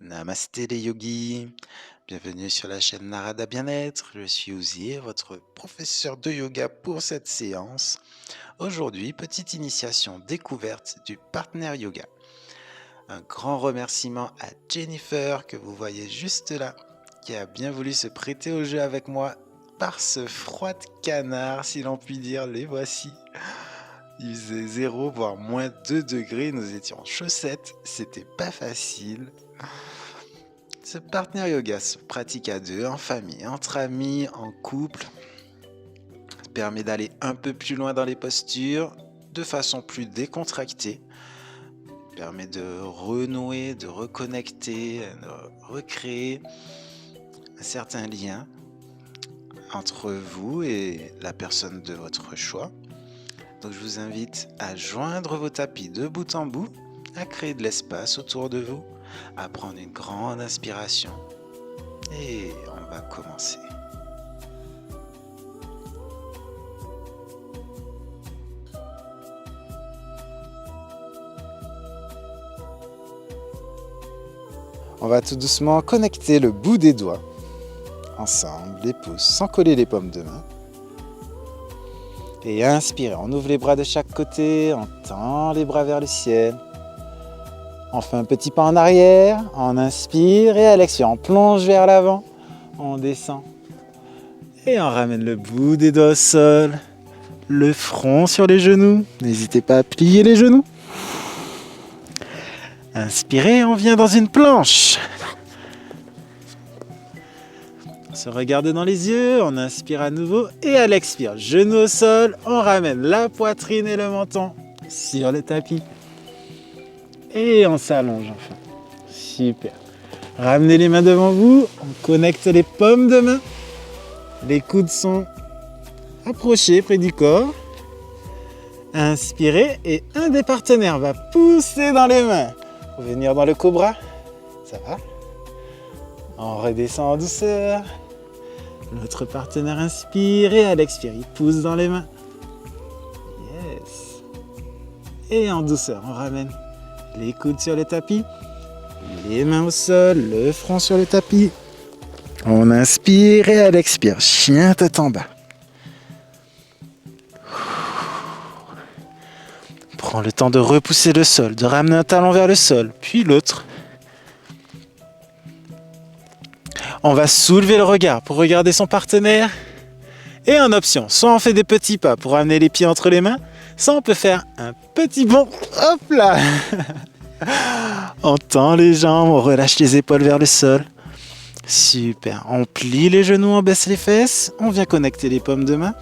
Namasté les yogis, bienvenue sur la chaîne Narada Bien-être. Je suis Ouzir, votre professeur de yoga pour cette séance. Aujourd'hui, petite initiation découverte du partner yoga. Un grand remerciement à Jennifer que vous voyez juste là, qui a bien voulu se prêter au jeu avec moi par ce froid de canard, si l'on peut dire. Les voici. Il faisait 0 voire moins 2 degrés, nous étions en chaussettes, c'était pas facile. Ce partner yoga se pratique à deux, en famille, entre amis, en couple. Ça permet d'aller un peu plus loin dans les postures, de façon plus décontractée. Ça permet de renouer, de reconnecter, de recréer un certain lien entre vous et la personne de votre choix. Donc je vous invite à joindre vos tapis de bout en bout, à créer de l'espace autour de vous, à prendre une grande inspiration. Et on va commencer. On va tout doucement connecter le bout des doigts ensemble, les pouces, sans coller les paumes de main. Et inspirez, on ouvre les bras de chaque côté, on tend les bras vers le ciel. On fait un petit pas en arrière, on inspire et à l'expire, on plonge vers l'avant, on descend. Et on ramène le bout des doigts au sol, le front sur les genoux. N'hésitez pas à plier les genoux. Inspirez, on vient dans une planche. On se regarde dans les yeux, on inspire à nouveau et à l'expire, genoux au sol, on ramène la poitrine et le menton sur le tapis. Et on s'allonge enfin. Super. Ramenez les mains devant vous, on connecte les paumes de main. Les coudes sont approchés près du corps. Inspirez et un des partenaires va pousser dans les mains. Pour venir dans le cobra. Ça va. On redescend en douceur. L'autre partenaire inspire et à l'expire, il pousse dans les mains. Yes. Et en douceur, on ramène les coudes sur le tapis. Les mains au sol, le front sur le tapis. On inspire et à l'expire, chien tête en bas. Prends le temps de repousser le sol, de ramener un talon vers le sol, puis l'autre. On va soulever le regard pour regarder son partenaire. Et en option, soit on fait des petits pas pour amener les pieds entre les mains, soit on peut faire un petit bond. Hop là. On tend les jambes, on relâche les épaules vers le sol. Super. On plie les genoux, on baisse les fesses. On vient connecter les paumes de main.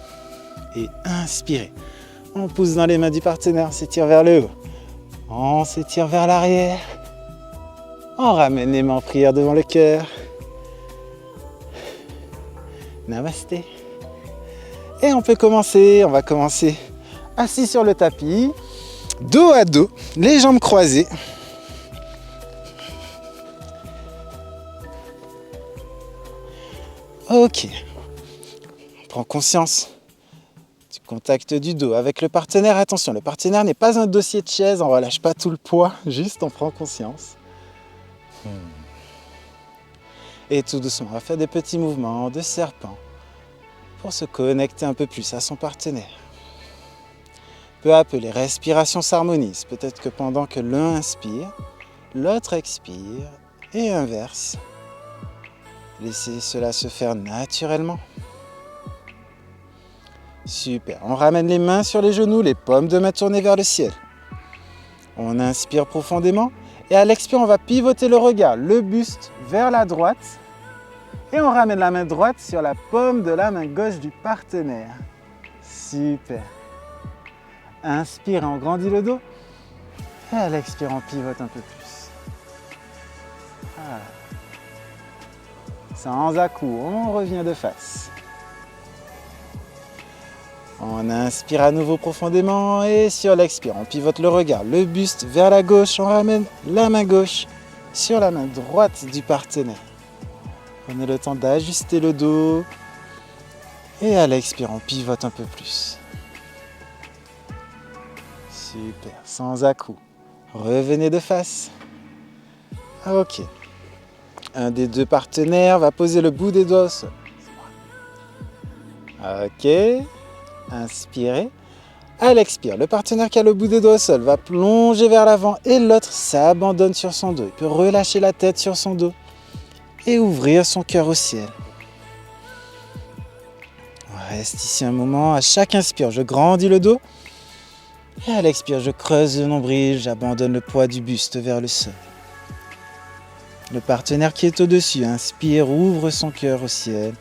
Et inspirez. On pousse dans les mains du partenaire, on s'étire vers le haut. On s'étire vers l'arrière. On ramène les mains en prière devant le cœur. Namasté. Et on va commencer assis sur le tapis, dos à dos, les jambes croisées. Ok. On prend conscience du contact du dos avec le partenaire. Attention, le partenaire n'est pas un dossier de chaise, on ne relâche pas tout le poids, juste on prend conscience. Et tout doucement, on va faire des petits mouvements de serpent pour se connecter un peu plus à son partenaire. Peu à peu, les respirations s'harmonisent. Peut-être que pendant que l'un inspire, l'autre expire et inverse. Laissez cela se faire naturellement. Super. On ramène les mains sur les genoux, les paumes de main tournées vers le ciel. On inspire profondément et à l'expire, on va pivoter le regard, le buste vers la droite. Et on ramène la main droite sur la paume de la main gauche du partenaire. Super. Inspire, on grandit le dos. Et à l'expire, on pivote un peu plus. Voilà. Sans à-coups, on revient de face. On inspire à nouveau profondément et sur l'expire, on pivote le regard, le buste vers la gauche, on ramène la main gauche sur la main droite du partenaire. Prenez le temps d'ajuster le dos et à l'expire, on pivote un peu plus. Super, sans à-coups. Revenez de face. Ok. Un des deux partenaires va poser le bout des doigts au sol. Ok. Inspirez. À l'expire, le partenaire qui a le bout des doigts au sol va plonger vers l'avant et l'autre s'abandonne sur son dos. Il peut relâcher la tête sur son dos et ouvrir son cœur au ciel. On reste ici un moment. À chaque inspire, je grandis le dos. Et à l'expire, je creuse le nombril, j'abandonne le poids du buste vers le sol. Le partenaire qui est au-dessus, inspire, ouvre son cœur au ciel.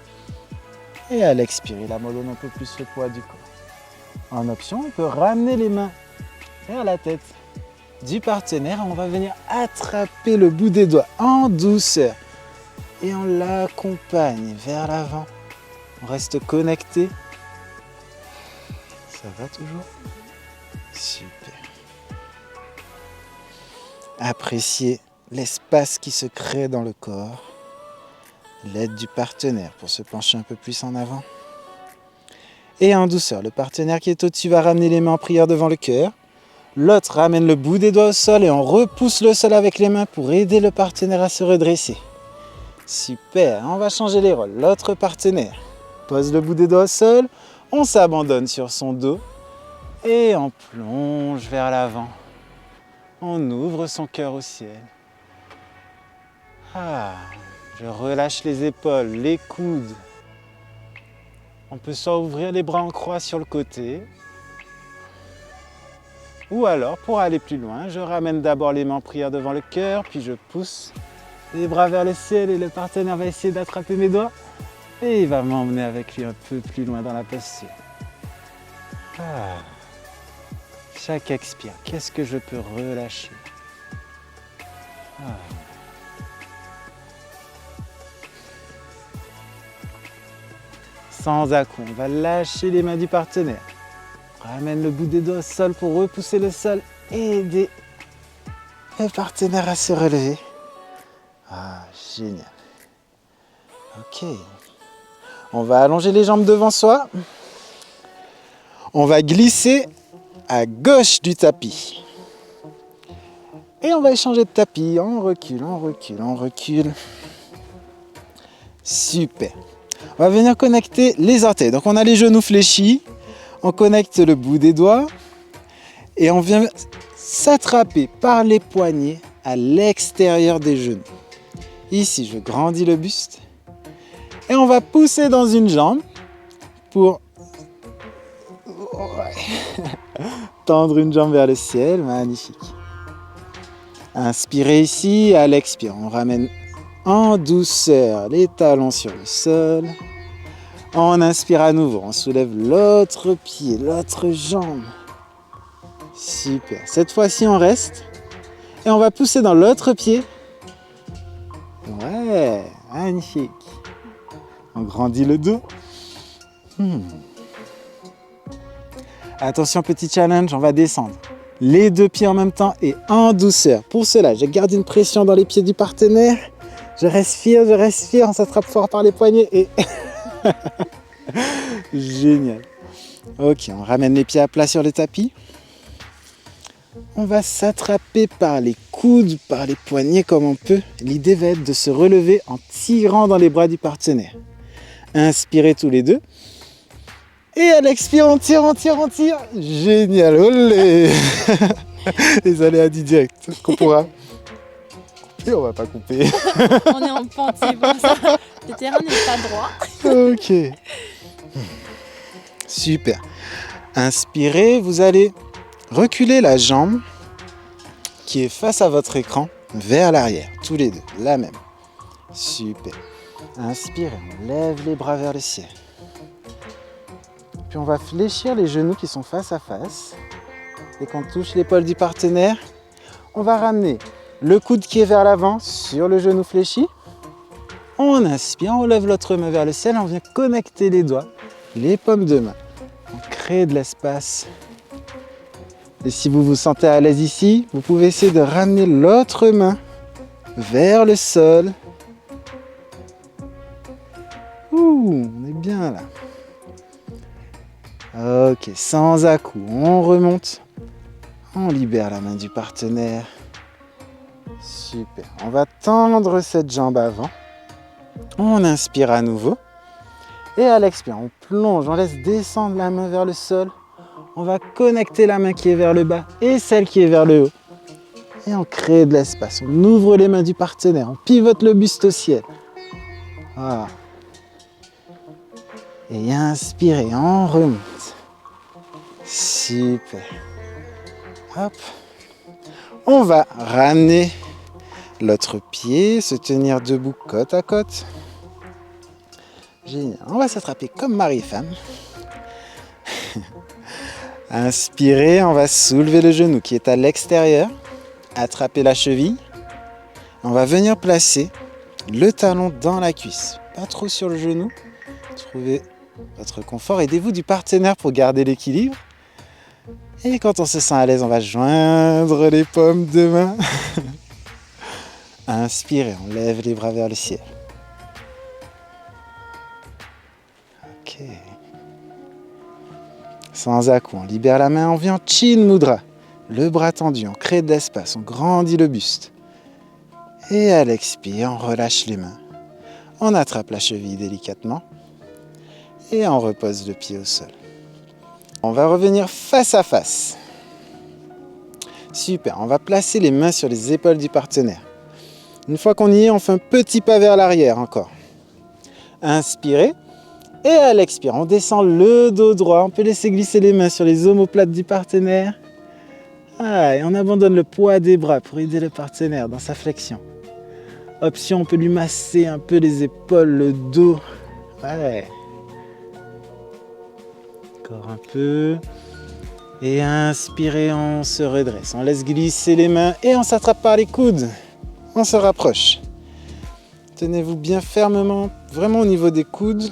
Et à l'expire, il abandonne un peu plus le poids du corps. En option, on peut ramener les mains vers la tête du partenaire. On va venir attraper le bout des doigts en douceur. Et on l'accompagne vers l'avant. On reste connecté. Ça va toujours? Super. Appréciez l'espace qui se crée dans le corps. L'aide du partenaire pour se pencher un peu plus en avant. Et en douceur, le partenaire qui est au-dessus va ramener les mains en prière devant le cœur. L'autre ramène le bout des doigts au sol et on repousse le sol avec les mains pour aider le partenaire à se redresser. Super, on va changer les rôles. L'autre partenaire pose le bout des doigts au sol, on s'abandonne sur son dos et on plonge vers l'avant. On ouvre son cœur au ciel. Je relâche les épaules, les coudes. On peut soit ouvrir les bras en croix sur le côté, ou alors, pour aller plus loin, je ramène d'abord les mains en prière devant le cœur, puis je pousse les bras vers le ciel et le partenaire va essayer d'attraper mes doigts et il va m'emmener avec lui un peu plus loin dans la posture. Chaque expire, qu'est-ce que je peux relâcher? Sans à-coups, on va lâcher les mains du partenaire. Ramène le bout des doigts au sol pour repousser le sol et aider le partenaire à se relever. Génial. Ok. On va allonger les jambes devant soi. On va glisser à gauche du tapis. Et on va échanger de tapis. On recule, on recule, on recule. Super. On va venir connecter les orteils. Donc on a les genoux fléchis. On connecte le bout des doigts. Et on vient s'attraper par les poignets à l'extérieur des genoux. Ici, je grandis le buste. Et on va pousser dans une jambe pour tendre une jambe vers le ciel. Magnifique. Inspirez ici, à l'expire, on ramène en douceur les talons sur le sol. On inspire à nouveau, on soulève l'autre pied, l'autre jambe. Super. Cette fois-ci, on reste et on va pousser dans l'autre pied. Ouais, magnifique. On grandit le dos. Attention, petit challenge, on va descendre. Les deux pieds en même temps et en douceur. Pour cela, je garde une pression dans les pieds du partenaire. Je respire, on s'attrape fort par les poignets et... Génial. Ok, on ramène les pieds à plat sur le tapis. On va s'attraper par les coudes, par les poignets comme on peut. L'idée va être de se relever en tirant dans les bras du partenaire. Inspirez tous les deux. Et à l'expire, on tire. Génial, olé. Les aléas du direct qu'on pourra couper, on va pas couper. On est en pente, c'est bon ça. Le terrain n'est pas droit. Ok. Super. Inspirez, vous allez reculer la jambe qui est face à votre écran vers l'arrière. Tous les deux, la même. Super. Inspirez, on lève les bras vers le ciel. Puis on va fléchir les genoux qui sont face à face. Et quand on touche l'épaule du partenaire, on va ramener le coude qui est vers l'avant sur le genou fléchi. On inspire, on lève l'autre main vers le ciel, on vient connecter les doigts, les paumes de main. On crée de l'espace. Et si vous vous sentez à l'aise ici, vous pouvez essayer de ramener l'autre main vers le sol. On est bien là. Ok, sans à-coups, on remonte. On libère la main du partenaire. Super. On va tendre cette jambe avant. On inspire à nouveau. Et à l'expire, on plonge, on laisse descendre la main vers le sol. On va connecter la main qui est vers le bas et celle qui est vers le haut. Et on crée de l'espace. On ouvre les mains du partenaire. On pivote le buste au ciel. Voilà. Et inspirez, on remonte. Super. Hop. On va ramener l'autre pied, se tenir debout côte à côte. Génial. On va s'attraper comme mari et femme. Inspirez, on va soulever le genou qui est à l'extérieur. Attraper la cheville. On va venir placer le talon dans la cuisse. Pas trop sur le genou. Trouvez votre confort. Aidez-vous du partenaire pour garder l'équilibre. Et quand on se sent à l'aise, on va joindre les paumes de main. Inspirez, on lève les bras vers le ciel. Ok. Sans à-coup, on libère la main, on vient en Chin Mudra. Le bras tendu, on crée de l'espace, on grandit le buste. Et à l'expire, on relâche les mains. On attrape la cheville délicatement. Et on repose le pied au sol. On va revenir face à face. Super, on va placer les mains sur les épaules du partenaire. Une fois qu'on y est, on fait un petit pas vers l'arrière encore. Inspirez. Et à l'expire, on descend le dos droit. On peut laisser glisser les mains sur les omoplates du partenaire. Et on abandonne le poids des bras pour aider le partenaire dans sa flexion. Option, on peut lui masser un peu les épaules, le dos. Ouais. Encore un peu. Et inspirez, on se redresse. On laisse glisser les mains et on s'attrape par les coudes. On se rapproche. Tenez-vous bien fermement, vraiment au niveau des coudes.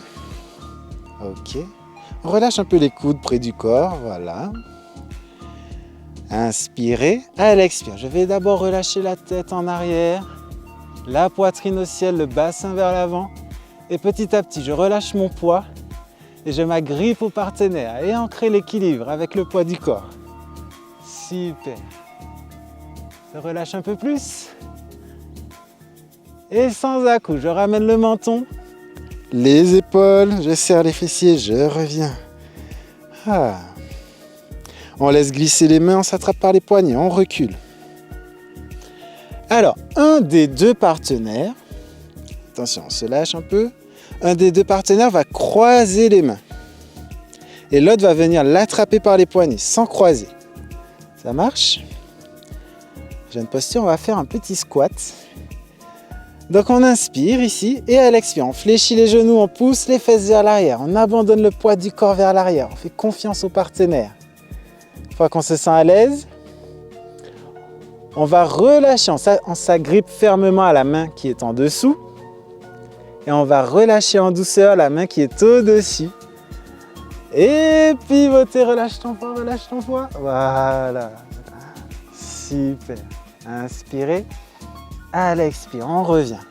Ok. On relâche un peu les coudes près du corps, voilà. Inspirez. À l'expire, je vais d'abord relâcher la tête en arrière, la poitrine au ciel, le bassin vers l'avant. Et petit à petit, je relâche mon poids et je m'agrippe au partenaire et on crée l'équilibre avec le poids du corps. Super. Je relâche un peu plus. Et sans à-coup, je ramène le menton, les épaules, je serre les fessiers, je reviens. On laisse glisser les mains, on s'attrape par les poignets, on recule. Alors, un des deux partenaires, attention, on se lâche un peu, un des deux partenaires va croiser les mains. Et l'autre va venir l'attraper par les poignets, sans croiser. Ça marche? J'ai une posture, on va faire un petit squat. Donc on inspire ici et à l'expire, on fléchit les genoux, on pousse les fesses vers l'arrière, on abandonne le poids du corps vers l'arrière, on fait confiance au partenaire. Une fois qu'on se sent à l'aise, on va relâcher, on s'agrippe fermement à la main qui est en dessous et on va relâcher en douceur la main qui est au-dessus. Et pivoter, relâche ton poids, relâche ton poids. Voilà. Super. Inspirez. À l'expire, on revient.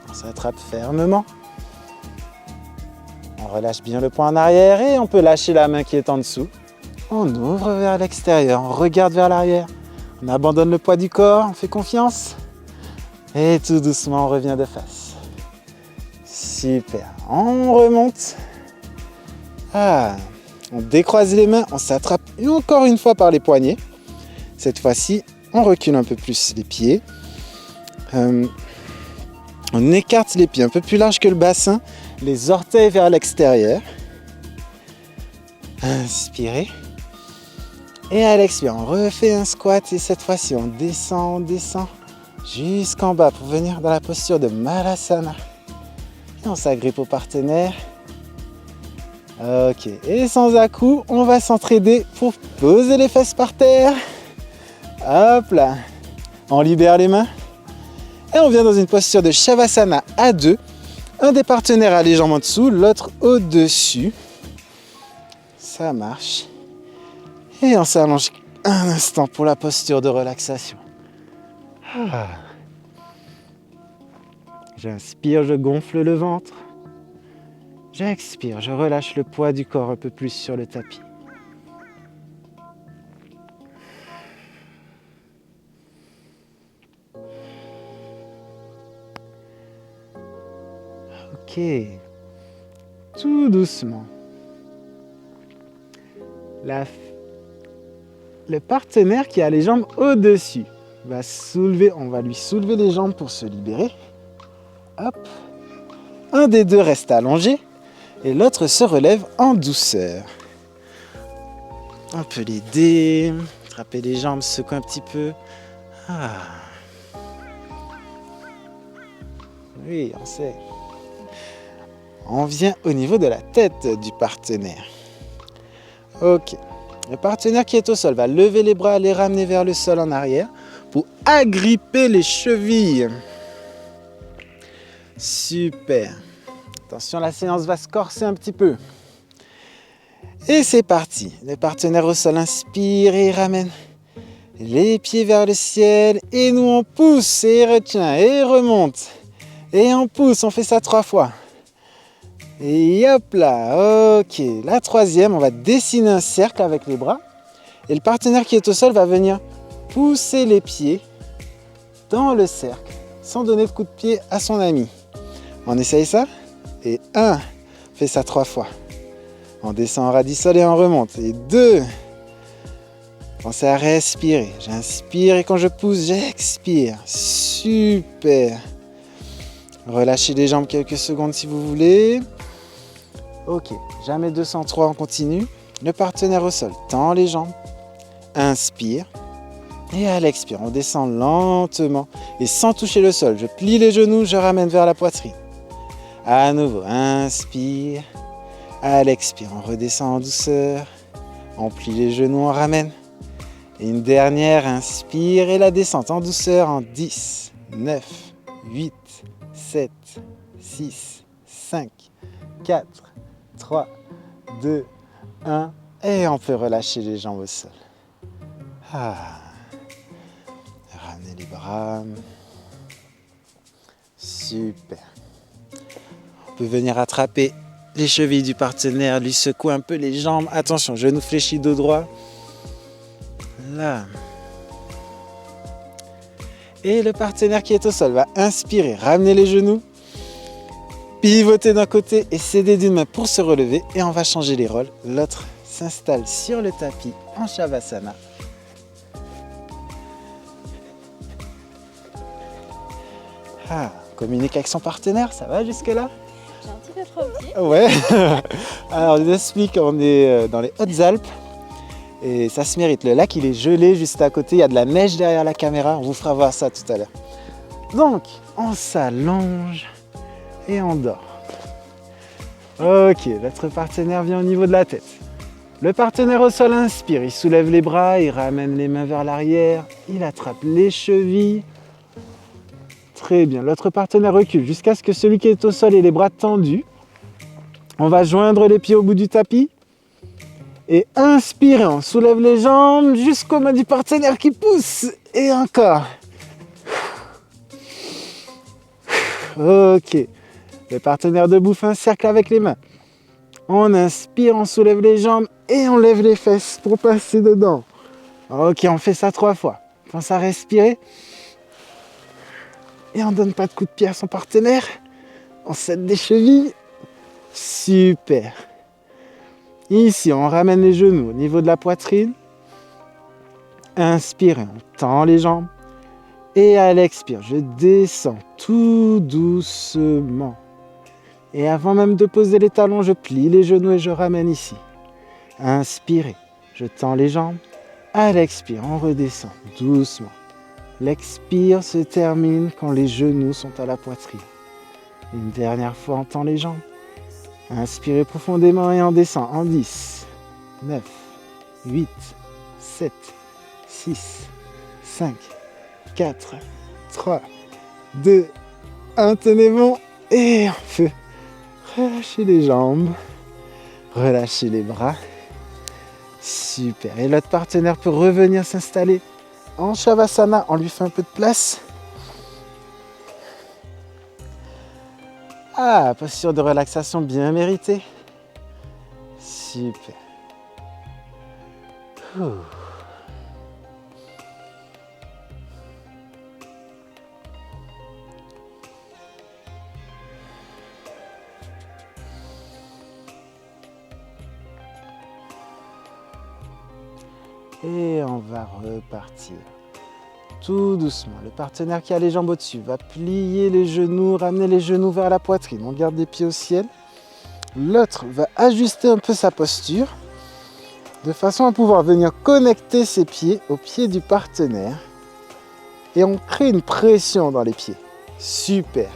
On s'attrape fermement. On relâche bien le poing en arrière et on peut lâcher la main qui est en dessous. On ouvre vers l'extérieur, on regarde vers l'arrière. On abandonne le poids du corps, on fait confiance. Et tout doucement, on revient de face. Super. On remonte. On décroise les mains, on s'attrape et encore une fois par les poignets. Cette fois-ci, on recule un peu plus les pieds. On écarte les pieds un peu plus large que le bassin, les orteils vers l'extérieur. Inspirez. Et à l'expire, on refait un squat et cette fois-ci, on descend jusqu'en bas pour venir dans la posture de Malasana. Et on s'agrippe au partenaire. Ok, et sans à-coup, on va s'entraider pour poser les fesses par terre. Hop là. On libère les mains. Et on vient dans une posture de Shavasana à deux. Un des partenaires a les jambes en dessous, l'autre au-dessus. Ça marche. Et on s'allonge un instant pour la posture de relaxation. J'inspire, je gonfle le ventre. J'expire, je relâche le poids du corps un peu plus sur le tapis. Ok. Tout doucement. Le partenaire qui a les jambes au-dessus va soulever, on va lui soulever les jambes pour se libérer. Hop. Un des deux reste allongé et l'autre se relève en douceur. On peut l'aider, attraper les jambes, secouer un petit peu. Ah. Oui, on sait. On vient au niveau de la tête du partenaire. Ok. Le partenaire qui est au sol va lever les bras, les ramener vers le sol en arrière pour agripper les chevilles. Super. Attention, la séance va se corser un petit peu. Et c'est parti. Le partenaire au sol inspire et ramène les pieds vers le ciel. Et nous, on pousse et retient et remonte. Et on pousse, on fait ça 3 fois. Et hop là, ok. La troisième, on va dessiner un cercle avec les bras. Et le partenaire qui est au sol va venir pousser les pieds dans le cercle sans donner de coup de pied à son ami. On essaye ça. Et 1, fait ça 3 fois. On descend en radisson et on remonte. Et 2, pensez à respirer. J'inspire et quand je pousse, j'expire. Super. Relâchez les jambes quelques secondes si vous voulez. Ok, jamais 203, on continue. Le partenaire au sol tend les jambes, inspire et à l'expire, on descend lentement et sans toucher le sol. Je plie les genoux, je ramène vers la poitrine. À nouveau, inspire, à l'expire, on redescend en douceur, on plie les genoux, on ramène. Et une dernière, inspire et la descente en douceur en 10, 9, 8, 7, 6, 5, 4, 3, 2, 1. Et on peut relâcher les jambes au sol. Ah. Ramenez les bras. Super. On peut venir attraper les chevilles du partenaire, lui secouer un peu les jambes. Attention, genou fléchi, dos droit. Là. Et le partenaire qui est au sol va inspirer, ramener les genoux. Pivoter d'un côté et céder d'une main pour se relever. Et on va changer les rôles. L'autre s'installe sur le tapis en Shavasana. Ah, communique avec son partenaire, ça va jusque-là? J'ai un petit peu trop petit. Ouais. Alors, je vous explique, on est dans les Hautes-Alpes. Et ça se mérite. Le lac, il est gelé juste à côté. Il y a de la neige derrière la caméra. On vous fera voir ça tout à l'heure. Donc, on s'allonge. Et on dort. Ok, notre partenaire vient au niveau de la tête. Le partenaire au sol inspire, il soulève les bras, il ramène les mains vers l'arrière, il attrape les chevilles. Très bien, l'autre partenaire recule jusqu'à ce que celui qui est au sol ait les bras tendus. On va joindre les pieds au bout du tapis. Et inspirez, on soulève les jambes jusqu'aux mains du partenaire qui pousse. Et encore. Ok. Le partenaire debout fait un cercle avec les mains. On inspire, on soulève les jambes et on lève les fesses pour passer dedans. Ok, on fait ça 3 fois. Pense à respirer. Et on ne donne pas de coup de pied à son partenaire. On cède des chevilles. Super. Ici, on ramène les genoux au niveau de la poitrine. Inspire, on tend les jambes. Et à l'expire, je descends tout doucement. Et avant même de poser les talons, je plie les genoux et je ramène ici. Inspirez, je tends les jambes. À l'expire, on redescend doucement. L'expire se termine quand les genoux sont à la poitrine. Une dernière fois, on tend les jambes. Inspirez profondément et on descend en 10, 9, 8, 7, 6, 5, 4, 3, 2, 1. Tenez bon et on peut relâcher les jambes, relâcher les bras. Super. Et l'autre partenaire peut revenir s'installer en Shavasana. On lui fait un peu de place. Ah, posture de relaxation bien méritée. Super. Ouh. Et on va repartir. Tout doucement. Le partenaire qui a les jambes au-dessus va plier les genoux, ramener les genoux vers la poitrine. On garde les pieds au ciel. L'autre va ajuster un peu sa posture de façon à pouvoir venir connecter ses pieds aux pieds du partenaire. Et on crée une pression dans les pieds. Super.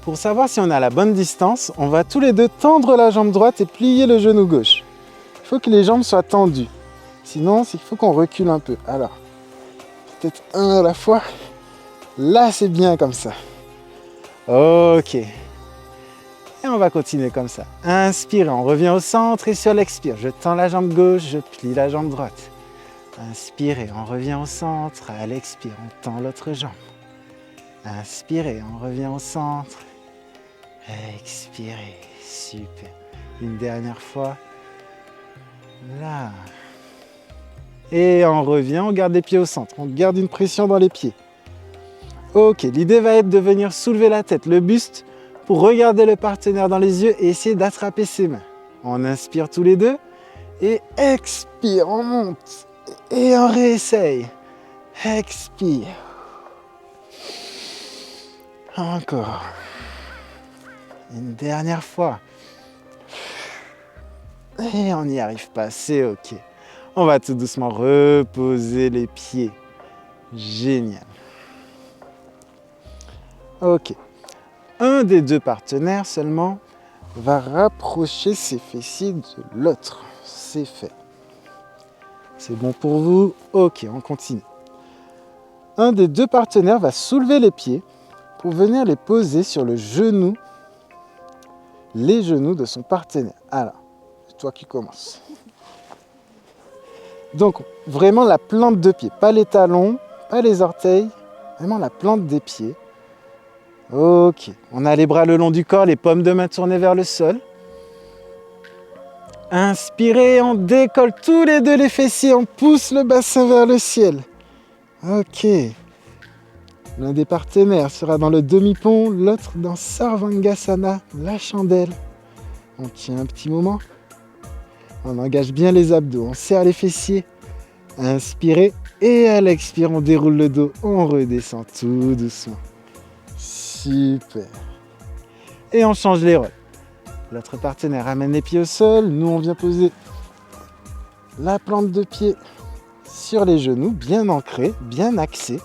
Pour savoir si on a la bonne distance, on va tous les deux tendre la jambe droite et plier le genou gauche. Il faut que les jambes soient tendues. Sinon, il faut qu'on recule un peu. Alors, peut-être un à la fois. Là, c'est bien comme ça. Ok. Et on va continuer comme ça. Inspire, on revient au centre et sur l'expire, je tends la jambe gauche, je plie la jambe droite. Inspirez, on revient au centre. À l'expire, on tend l'autre jambe. Inspirez, on revient au centre. Expirez, super. Une dernière fois. Là. Et on revient, on garde les pieds au centre. On garde une pression dans les pieds. Ok, l'idée va être de venir soulever la tête, le buste, pour regarder le partenaire dans les yeux et essayer d'attraper ses mains. On inspire tous les deux et expire, on monte. Et on réessaye. Expire. Encore. Une dernière fois. Et on n'y arrive pas, c'est ok. On va tout doucement reposer les pieds. Génial. Ok. Un des deux partenaires seulement va rapprocher ses fessiers de l'autre. C'est fait. C'est bon pour vous? Ok, on continue. Un des deux partenaires va soulever les pieds pour venir les poser sur le genou, les genoux de son partenaire. Alors, c'est toi qui commences. Donc, vraiment la plante de pied, pas les talons, pas les orteils, vraiment la plante des pieds. Ok, on a les bras le long du corps, les paumes de main tournées vers le sol. Inspirez, on décolle tous les deux les fessiers, on pousse le bassin vers le ciel. Ok. L'un des partenaires sera dans le demi-pont, l'autre dans Sarvangasana, la chandelle. On tient un petit moment. On engage bien les abdos, on serre les fessiers. Inspirez et à l'expire, on déroule le dos, on redescend tout doucement. Super. Et on change les rôles. L'autre partenaire ramène les pieds au sol. Nous, on vient poser la plante de pied sur les genoux, bien ancrés, bien axés.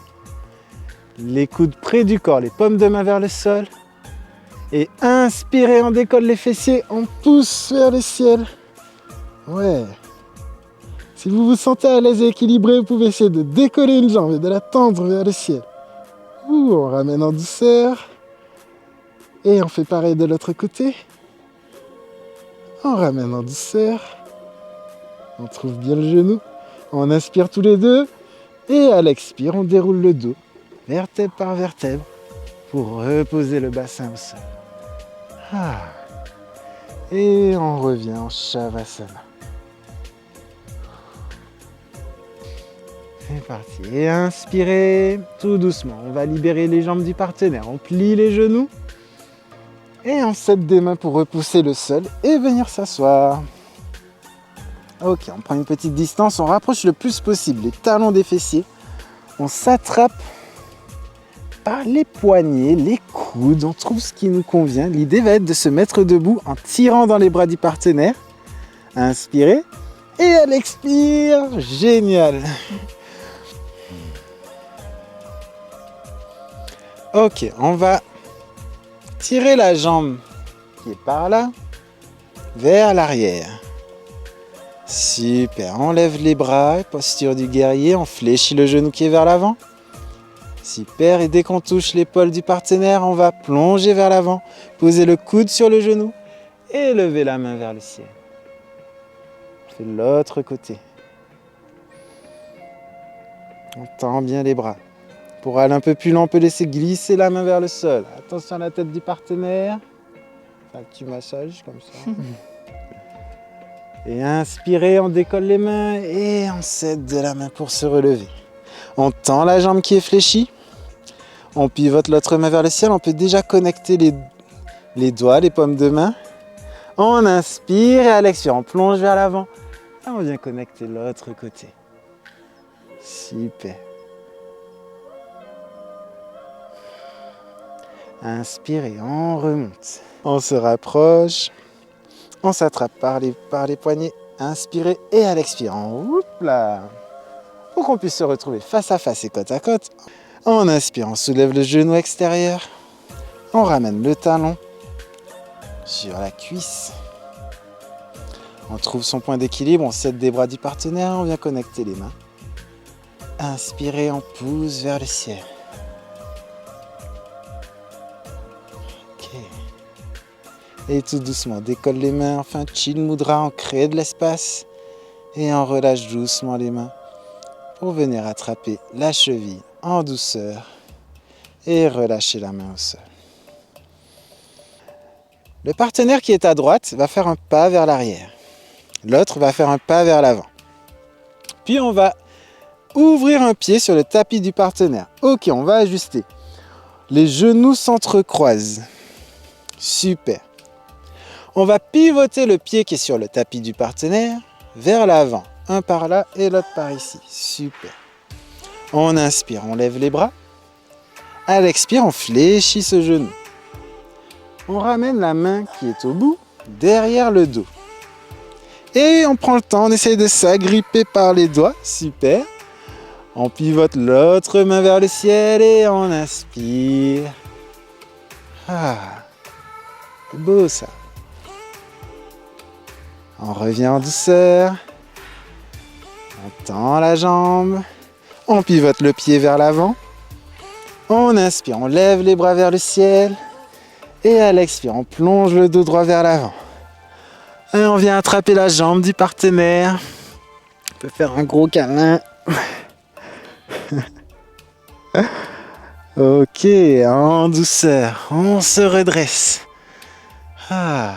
Les coudes près du corps, les paumes de main vers le sol. Et inspirez, on décolle les fessiers, on pousse vers le ciel. Ouais. Si vous vous sentez à l'aise et équilibré, vous pouvez essayer de décoller une jambe et de la tendre vers le ciel. On ramène en douceur. Et on fait pareil de l'autre côté. On ramène en douceur. On trouve bien le genou. On inspire tous les deux. Et à l'expire, on déroule le dos, vertèbre par vertèbre, pour reposer le bassin au sol. Ah. Et on revient en Shavasana. C'est parti. Et inspirez tout doucement. On va libérer les jambes du partenaire. On plie les genoux. Et on s'aide des mains pour repousser le sol et venir s'asseoir. Ok, on prend une petite distance. On rapproche le plus possible les talons des fessiers. On s'attrape par les poignets, les coudes. On trouve ce qui nous convient. L'idée va être de se mettre debout en tirant dans les bras du partenaire. Inspirez. Et à l'expire. Génial. Ok, on va tirer la jambe qui est par là vers l'arrière. Super, on lève les bras, posture du guerrier, on fléchit le genou qui est vers l'avant. Super, et dès qu'on touche l'épaule du partenaire, on va plonger vers l'avant, poser le coude sur le genou et lever la main vers le ciel. On fait l'autre côté. On tend bien les bras. Pour aller un peu plus loin, on peut laisser glisser la main vers le sol. Attention à la tête du partenaire. Un petit massage comme ça. Et inspirez, on décolle les mains et on s'aide de la main pour se relever. On tend la jambe qui est fléchie. On pivote l'autre main vers le ciel. On peut déjà connecter les doigts, les paumes de main. On inspire et à l'expire, on plonge vers l'avant. On vient connecter l'autre côté. Super. Inspire et on remonte. On se rapproche. On s'attrape par les poignets. Inspirez et à l'expirant. Là. Pour qu'on puisse se retrouver face à face et côte à côte. En inspirant, on soulève le genou extérieur. On ramène le talon sur la cuisse. On trouve son point d'équilibre. On cède des bras du partenaire. On vient connecter les mains. Inspirez, on pousse vers le ciel. Et tout doucement, décolle les mains, enfin chill mudra, on crée de l'espace et on relâche doucement les mains pour venir attraper la cheville en douceur et relâcher la main au sol. Le partenaire qui est à droite va faire un pas vers l'arrière, l'autre va faire un pas vers l'avant. Puis on va ouvrir un pied sur le tapis du partenaire. Ok, on va ajuster. Les genoux s'entrecroisent. Super. On va pivoter le pied qui est sur le tapis du partenaire vers l'avant. Un par là et l'autre par ici. Super. On inspire, on lève les bras. À l'expire, on fléchit ce genou. On ramène la main qui est au bout derrière le dos. Et on prend le temps, on essaye de s'agripper par les doigts. Super. On pivote l'autre main vers le ciel et on inspire. Ah, c'est beau ça. On revient en douceur. On tend la jambe. On pivote le pied vers l'avant. On inspire, on lève les bras vers le ciel. Et à l'expire, on plonge le dos droit vers l'avant. Et on vient attraper la jambe du partenaire. On peut faire un gros câlin. Ok, en douceur, on se redresse. Ah.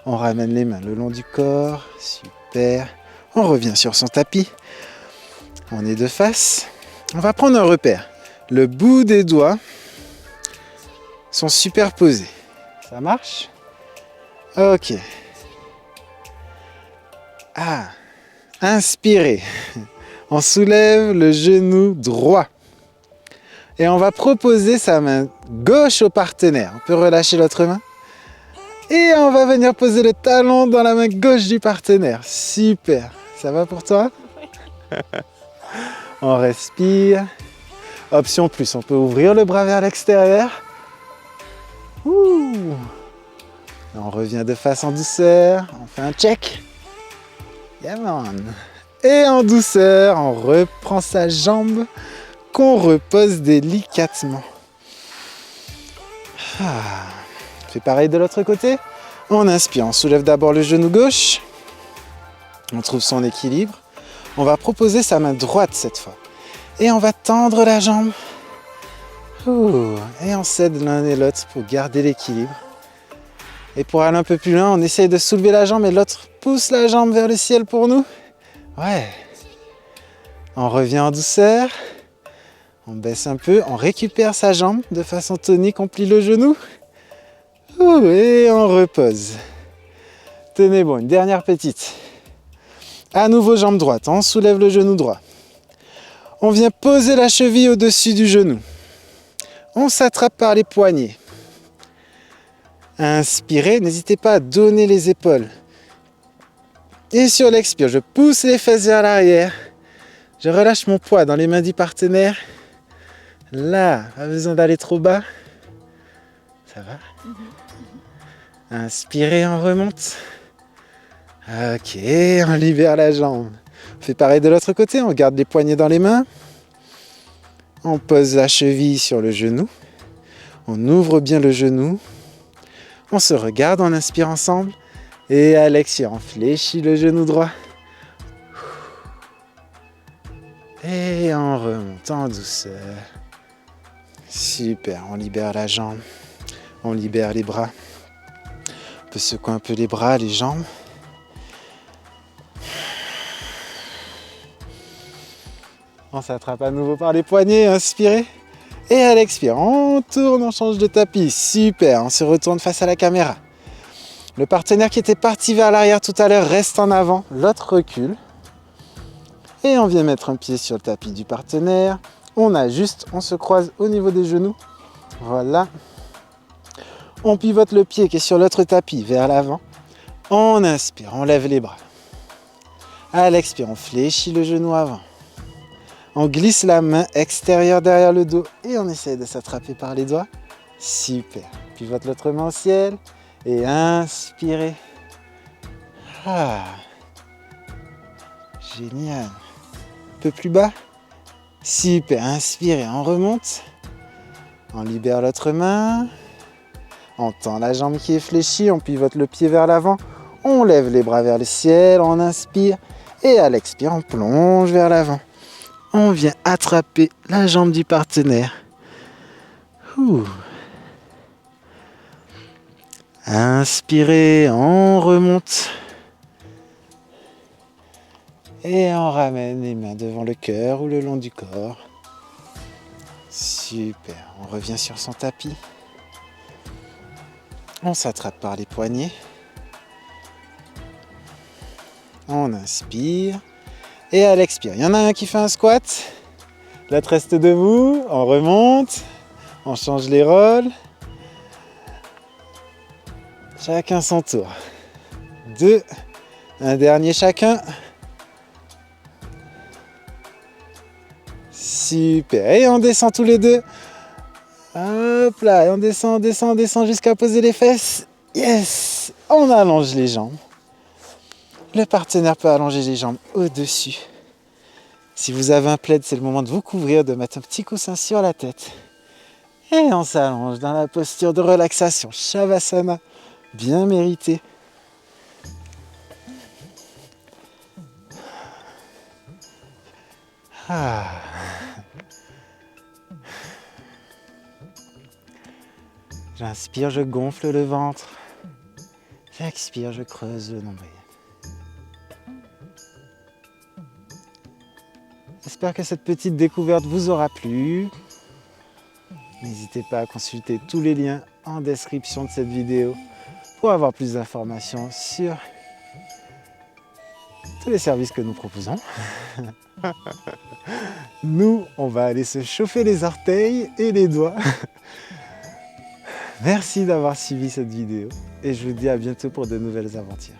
On ramène les mains le long du corps. Super. On revient sur son tapis. On est de face. On va prendre un repère. Le bout des doigts sont superposés. Ça marche? Ok. Ah. Inspirez. On soulève le genou droit. Et on va proposer sa main gauche au partenaire. On peut relâcher l'autre main. Et on va venir poser le talon dans la main gauche du partenaire. Super. Ça va pour toi? Oui. On respire. Option plus, on peut ouvrir le bras vers l'extérieur. Ouh. On revient de face en douceur. On fait un check. Yeah man. Et en douceur, on reprend sa jambe qu'on repose délicatement. Ah. On fait pareil de l'autre côté. On inspire, on soulève d'abord le genou gauche. On trouve son équilibre. On va proposer sa main droite cette fois. Et on va tendre la jambe. Ouh. Et on cède l'un et l'autre pour garder l'équilibre. Et pour aller un peu plus loin, on essaye de soulever la jambe et l'autre pousse la jambe vers le ciel pour nous. Ouais. On revient en douceur. On baisse un peu, on récupère sa jambe de façon tonique, on plie le genou. Ouh, et on repose. Tenez bon, une dernière petite. À nouveau jambe droite, on soulève le genou droit. On vient poser la cheville au-dessus du genou. On s'attrape par les poignets. Inspirez, n'hésitez pas à donner les épaules. Et sur l'expire, je pousse les fesses vers l'arrière. Je relâche mon poids dans les mains du partenaire. Là, pas besoin d'aller trop bas. Ça va? Inspirez, on remonte. Ok, on libère la jambe. On fait pareil de l'autre côté, on garde les poignets dans les mains. On pose la cheville sur le genou. On ouvre bien le genou. On se regarde, on inspire ensemble. Et à l'expire, on fléchit le genou droit. Et on remonte en douceur. Super, on libère la jambe. On libère les bras. On peut secouer un peu les bras, les jambes. On s'attrape à nouveau par les poignets, inspirez. Et à l'expire, on tourne, on change de tapis. Super, on se retourne face à la caméra. Le partenaire qui était parti vers l'arrière tout à l'heure reste en avant, l'autre recule. Et on vient mettre un pied sur le tapis du partenaire. On ajuste, on se croise au niveau des genoux. Voilà. On pivote le pied qui est sur l'autre tapis vers l'avant. On inspire, on lève les bras. À l'expire, on fléchit le genou avant. On glisse la main extérieure derrière le dos et on essaye de s'attraper par les doigts. Super. Pivote l'autre main au ciel et inspirez. Ah. Génial. Un peu plus bas. Super. Inspirez, on remonte. On libère l'autre main. On tend la jambe qui est fléchie, on pivote le pied vers l'avant. On lève les bras vers le ciel, on inspire. Et à l'expire, on plonge vers l'avant. On vient attraper la jambe du partenaire. Ouh. Inspirez, on remonte. Et on ramène les mains devant le cœur ou le long du corps. Super, on revient sur son tapis. On s'attrape par les poignets. On inspire. Et à l'expire, il y en a un qui fait un squat. L'autre reste debout. On remonte. On change les rôles. Chacun son tour. 2. Un dernier chacun. Super. Et on descend tous les deux. Hop là, et on descend, descend, descend jusqu'à poser les fesses. Yes! On allonge les jambes. Le partenaire peut allonger les jambes au-dessus. Si vous avez un plaid, c'est le moment de vous couvrir, de mettre un petit coussin sur la tête. Et on s'allonge dans la posture de relaxation. Shavasana, bien mérité. Ah. J'inspire, je gonfle le ventre. J'expire, je creuse le nombril. J'espère que cette petite découverte vous aura plu. N'hésitez pas à consulter tous les liens en description de cette vidéo pour avoir plus d'informations sur tous les services que nous proposons. Nous, on va aller se chauffer les orteils et les doigts. Merci d'avoir suivi cette vidéo et je vous dis à bientôt pour de nouvelles aventures.